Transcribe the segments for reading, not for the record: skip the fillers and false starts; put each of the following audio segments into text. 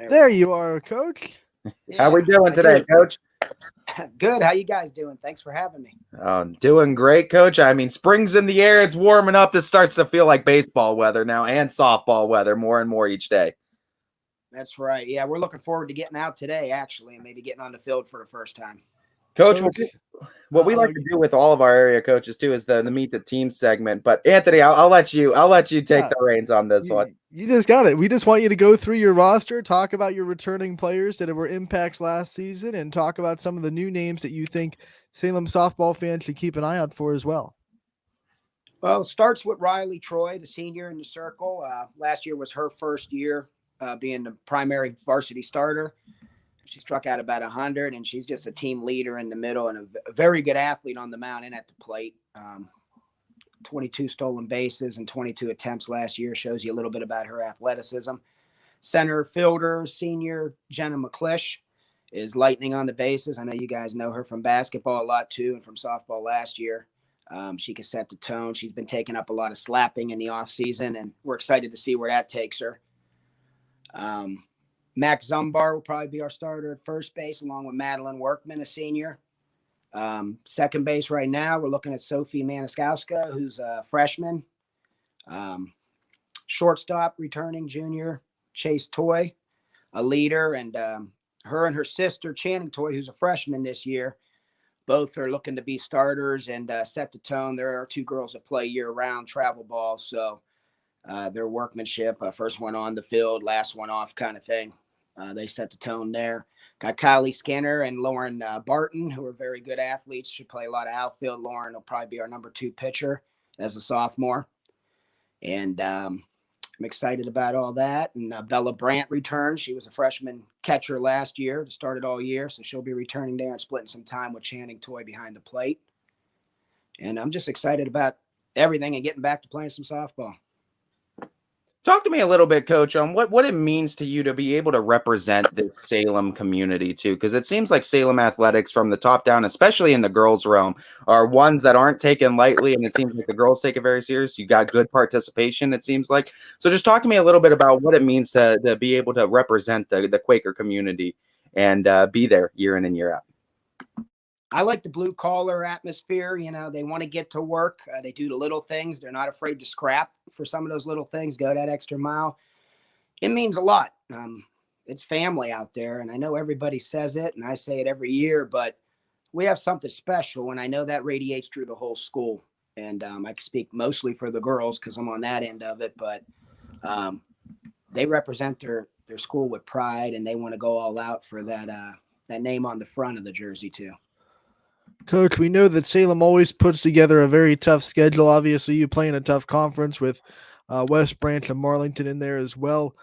There you are, Coach. How we doing today, Coach? Good. How you guys doing? Thanks for having me. Doing great, Coach. I mean, spring's in the air. It's warming up. This starts to feel like baseball weather now and softball weather more and more each day. That's right. Yeah, we're looking forward to getting out today, actually, and maybe getting on the field for the first time. Coach, what we like to do with all of our area coaches too is the meet the team segment. But Anthony, I'll let you take the reins on this one. You just got it. We just want you to go through your roster, talk about your returning players that were impacts last season, and talk about some of the new names that you think Salem softball fans should keep an eye out for as well. Well, it starts with Riley Troy, the senior in the circle. Last year was her first year being the primary varsity starter. She struck out about 100, and she's just a team leader in the middle and a very good athlete on the mound and at the plate. 22 stolen bases and 22 attempts last year shows you a little bit about her athleticism. Center fielder, senior Jenna Mcclish is lightning on the bases. I know you guys know her from basketball a lot too and from softball last year. She can set the tone. She's been taking up a lot of slapping in the offseason, and we're excited to see where that takes her. Max Zumbar will probably be our starter at first base, along with Madeline Workman, a senior. Second base right now, we're looking at Sophie Maniscalska, who's a freshman. Shortstop, returning junior, Chase Toy, a leader, and her and her sister, Channing Toy, who's a freshman this year. Both are looking to be starters and set the tone. There are two girls that play year-round travel ball, so their workmanship, first one on the field, last one off kind of thing. They set the tone there. Got Kylie Skinner and Lauren Barton, who are very good athletes. Should play a lot of outfield. Lauren will probably be our number 2 pitcher as a sophomore. And I'm excited about all that. And Bella Brandt returns. She was a freshman catcher last year, started all year. So she'll be returning there and splitting some time with Channing Toy behind the plate. And I'm just excited about everything and getting back to playing some softball. Talk to me a little bit, Coach, on what it means to you to be able to represent the Salem community too, because it seems like Salem athletics from the top down, especially in the girls' realm, are ones that aren't taken lightly, and it seems like the girls take it very serious. You got good participation, it seems like. So just talk to me a little bit about what it means to be able to represent the Quaker community and be there year in and year out. I like the blue collar atmosphere. You know, they want to get to work. They do the little things. They're not afraid to scrap for some of those little things, go that extra mile. It means a lot. It's family out there. And I know everybody says it and I say it every year, but we have something special. And I know that radiates through the whole school. And I can speak mostly for the girls because I'm on that end of it, but they represent their school with pride and they want to go all out for that name on the front of the jersey too. Coach, we know that Salem always puts together a very tough schedule. Obviously, you play in a tough conference with West Branch and Marlington in there as well.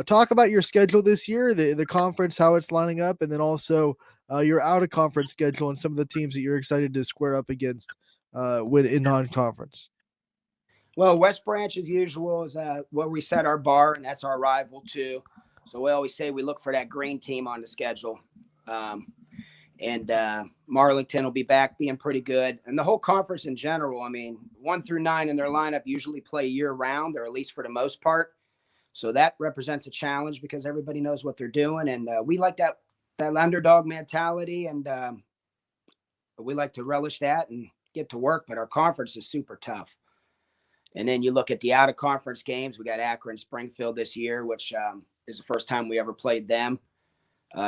Talk about your schedule this year, the conference, how it's lining up, and then also your out-of-conference schedule and some of the teams that you're excited to square up against in non-conference. Well, West Branch, as usual, is where we set our bar, and that's our rival too. So we always say we look for that green team on the schedule. And Marlington will be back being pretty good. And the whole conference in general, I mean, 1 through 9 in their lineup usually play year-round, or at least for the most part. So that represents a challenge because everybody knows what they're doing. And we like that underdog mentality, and we like to relish that and get to work. But our conference is super tough. And then you look at the out-of-conference games. We got Akron, Springfield this year, which is the first time we ever played them.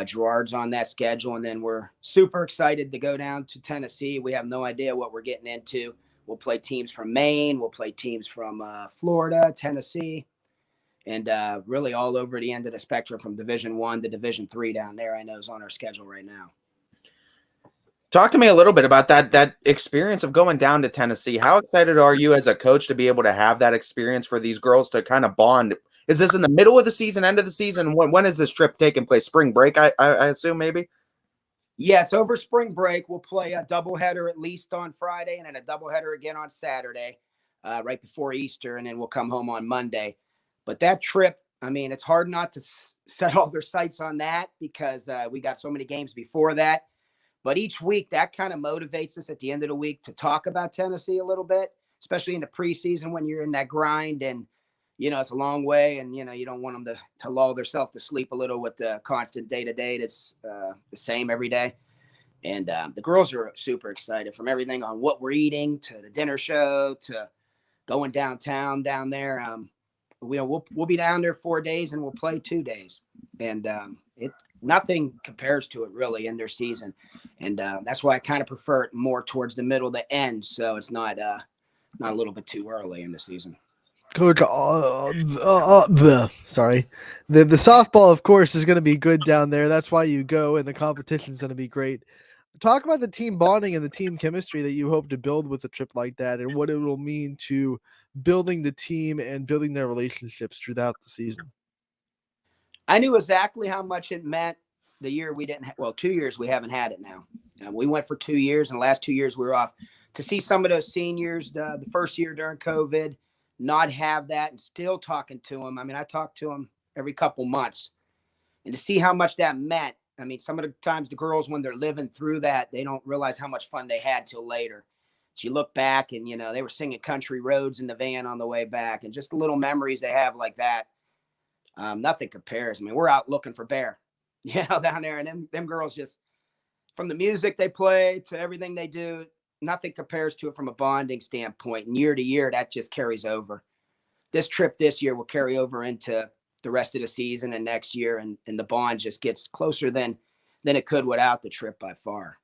Gerard's on that schedule, and then we're super excited to go down to Tennessee. We have no idea what we're getting into. We'll play teams from Maine. We'll play teams from Florida, Tennessee, and really all over the end of the spectrum from Division I to Division III down there. I know is on our schedule right now. Talk to me a little bit about that experience of going down to Tennessee. How excited are you as a coach to be able to have that experience for these girls to kind of bond? Is this in the middle of the season, end of the season? When is this trip taking place? Spring break, I assume, maybe? Yeah, it's over spring break. We'll play a doubleheader at least on Friday and then a doubleheader again on Saturday, right before Easter, and then we'll come home on Monday. But that trip, I mean, it's hard not to set all their sights on that because we got so many games before that. But each week, that kind of motivates us at the end of the week to talk about Tennessee a little bit, especially in the preseason when you're in that grind. And it's a long way, and you don't want them to lull themselves to sleep a little with the constant day-to-day that's the same every day. And the girls are super excited, from everything on what we're eating to the dinner show to going downtown down there. We'll be down there 4 days, and we'll play 2 days, and nothing compares to it really in their season. And that's why I kind of prefer it more towards the middle, the end, so it's not a little bit too early in the season. Coach, sorry. The softball, of course, is going to be good down there. That's why you go, and the competition is going to be great. Talk about the team bonding and the team chemistry that you hope to build with a trip like that, and what it will mean to building the team and building their relationships throughout the season. I knew exactly how much it meant the year we didn't 2 years we haven't had it now. We went for 2 years, and the last 2 years we were off. To see some of those seniors the first year during COVID not have that, and still talking to them. I mean, I talk to them every couple months, and to see how much that meant. I mean, some of the times the girls, when they're living through that, they don't realize how much fun they had till later. So you look back, and they were singing country roads in the van on the way back, and just the little memories they have like that. Nothing compares. I mean, we're out looking for bear, down there, and them girls, just from the music they play to everything they do, nothing compares to it from a bonding standpoint. And year to year, that just carries over. This trip this year will carry over into the rest of the season and next year, and the bond just gets closer than it could without the trip by far.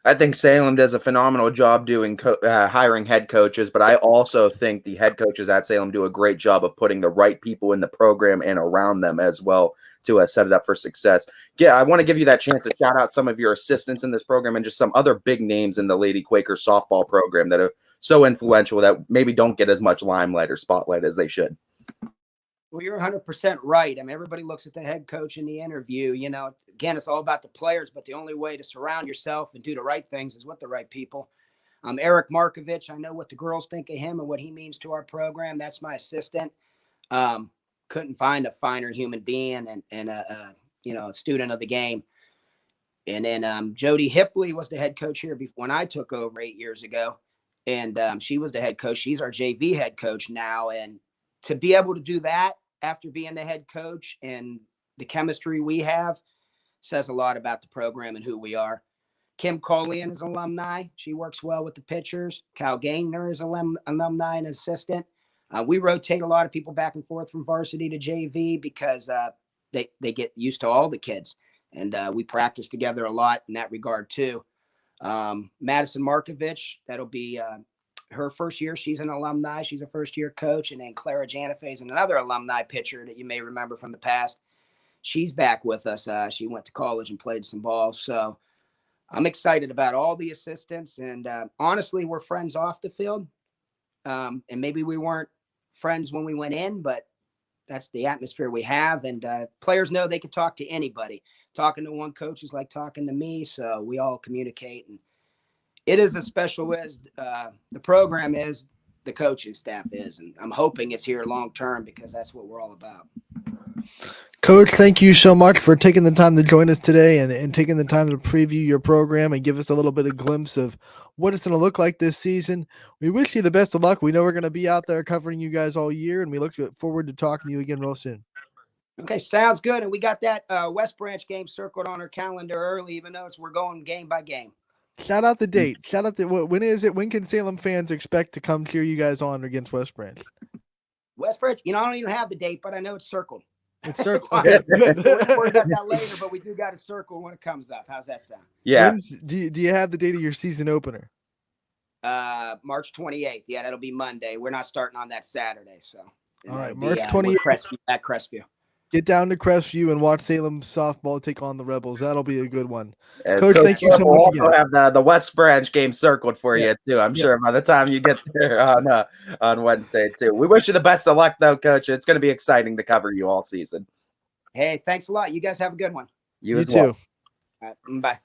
I think Salem does a phenomenal job doing hiring head coaches, but I also think the head coaches at Salem do a great job of putting the right people in the program and around them as well to set it up for success. Yeah, I want to give you that chance to shout out some of your assistants in this program and just some other big names in the Lady Quaker softball program that are so influential that maybe don't get as much limelight or spotlight as they should. Well, you're 100% right. I mean, everybody looks at the head coach in the interview. Again, it's all about the players, but the only way to surround yourself and do the right things is with the right people. Eric Markovich, I know what the girls think of him and what he means to our program. That's my assistant. Couldn't find a finer human being and a student of the game. And then Jody Hipley was the head coach here when I took over 8 years ago, and she was the head coach. She's our JV head coach now, and to be able to do that after being the head coach and the chemistry we have says a lot about the program and who we are. Kim Collian is alumni. She works well with the pitchers. Cal Gaynor is alumni and assistant. We rotate a lot of people back and forth from varsity to JV because they get used to all the kids. And we practice together a lot in that regard too. Madison Markovich, that'll be her first year. She's an alumni. She's a first-year coach. And then Clara Janife is another alumni pitcher that you may remember from the past. She's back with us. She went to college and played some ball. So I'm excited about all the assistants. And honestly, we're friends off the field. And maybe we weren't friends when we went in, but that's the atmosphere we have. And players know they can talk to anybody. Talking to one coach is like talking to me. So we all communicate. And it is as special as the program is, the coaching staff is. And I'm hoping it's here long term because that's what we're all about. Coach, thank you so much for taking the time to join us today and taking the time to preview your program and give us a little bit of glimpse of what it's going to look like this season. We wish you the best of luck. We know we're going to be out there covering you guys all year, and we look forward to talking to you again real soon. Okay, sounds good. And we got that West Branch game circled on our calendar early, even though we're going game by game. Shout out the date. Shout out when is it? When can Salem fans expect to come cheer you guys on against West Branch? West Branch, I don't even have the date, but I know it's circled. It's circled. Okay, good. We'll worry about that later, but we do got a circle when it comes up. How's that sound? Yeah. Do you have the date of your season opener? March 28th. Yeah, that'll be Monday. We're not starting on that Saturday. So all right, March 28th at Crestview. Get down to Crestview and watch Salem softball take on the Rebels. That'll be a good one. Coach, thank you so much. We'll also have the West Branch game circled for you too. I'm sure by the time you get there on Wednesday too. We wish you the best of luck though, Coach. It's going to be exciting to cover you all season. Hey, thanks a lot. You guys have a good one. You as well. All right, bye.